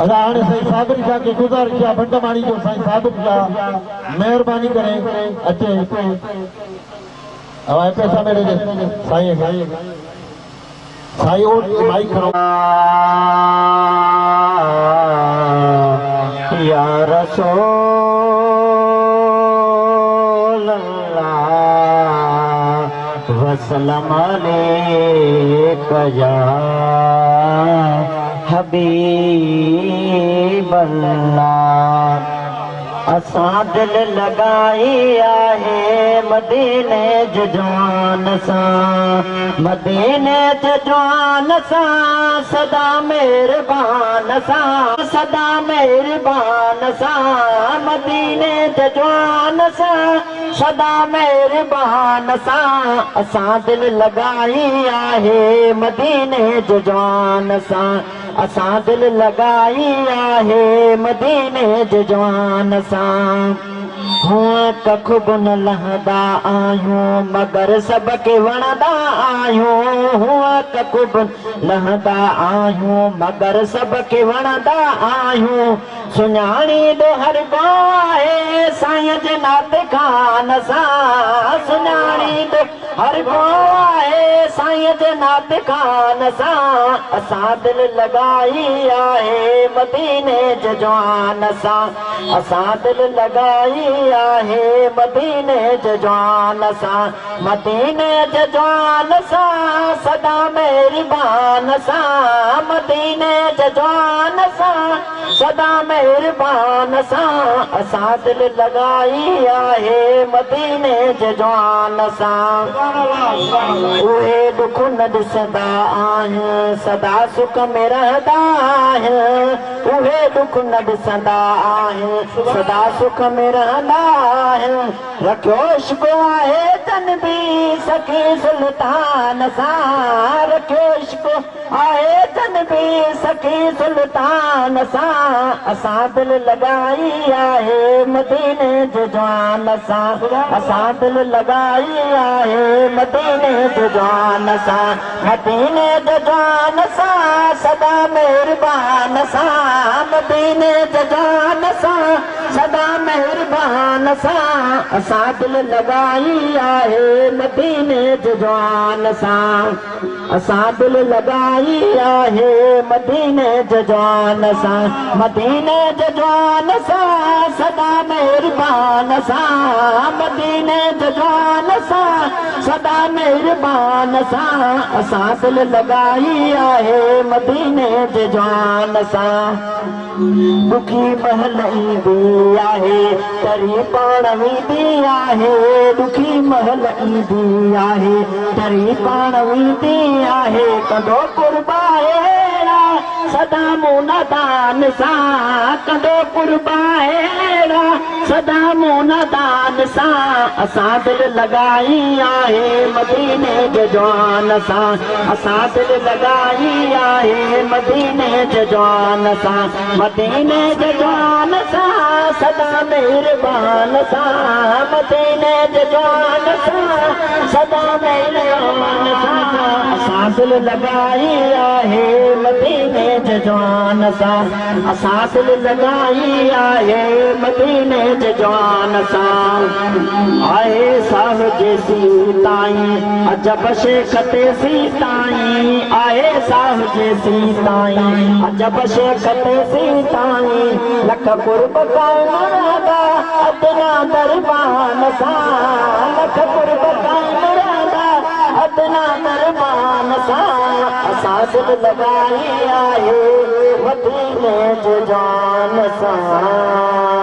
अदा हाणे साईं साबरी शाह के गुज़ारिश किया बंडमाणी जो साईं साबित किया मेहरबानी करे अचे अब पैसा मेरे दे साईं साईं और माइक खड़ो या रसूल अल्लाह वसल्लम अलैका या हबीब अल्लाह। असां दिल लगाई आहे मदीने जवान सां मदीने जवान सां सदा मेहरबान सां सदा मेहरबान सां मदीने जवान सां सदा मेहरबान सां असां दिल लगाई आहे मदीने जवान सां असां दिल लगाई आहे मदीने जवान सां। हुआ कख गुन लहंदा आहियूं मगर सबके वणंदा आहियूं हुआ कख गुन लहंदा आहियूं मगर सबके वणंदा आहियूं सुञाणी दो हर को आहे साईं जे नाते खान सां सुञाणी दो हर को आहे साईं जे नाते खान सां असां दिल लगाई आहे मदीने जवान सां असां दिल लगाई आहे मदीने जवान सां मदीने जवान सां सदा मेहरबान सां मदीने जवान सां सदा मेहरबान सां असां दिल लगाई आहे मदीने जवान सां। उहे दुख न ॾिसंदा आहिनि सदा सुख में रहंदा आहिनि उहे दुख न ॾिसंदा आहिनि सदा सुख में रहंदा आहिनि रखियो इश्क आहे तन बि सखी सुल्तान सां रखियो इश्क आहे तन बि सखी सुल्तान सां असां दिल लगाई आहे मदीने जवान सां असां दिल लगाई आहे मदीने जवान सां मदीने जवान सां सदा मेहरबान सां मदीने जवान सां सदा मेहरबान सां असां दिल लगाई आहे मदीने जवान सां असां दिल लगाई आहे मदीने जवान सां मदीने जवान सां सदा मेहरबान सां मदीने जवान सां सदा मेहरबान सां असां दिल लगाई आहे मदीने जवान सां। दुखी महल ईंदी आहे तरी पाण वेंदी आहे दुखी महल ईंदी आहे तरी पाण वेंदी आहे कंदो कुर्बाएड़ा सदा मुनदान सां कंदो कुर्बाएड़ा सदा मुनदान सां असां दिल लगाई आहे मदीने जवान सां असां दिल लगाई आहे मदीने जवान सां मदीने जवान सां सदा मेहरबान सां मदीने जवान सां सदा मेहरबान सां असां दिल लगाई आहे मदीने जवान सां असां दिल लगाई आहे मदीने जवान सां। आए साह जे सीताई अजब शेख ते सीताई आए साह जे सीताई अजब शेख ते सीताई लख कुर्ब कायम रहंदा अदना दरबान सां लख कुर्ब कायम रहंदा अदना दरबान सां असां दिल लगाई आहे मदीने जवान सां।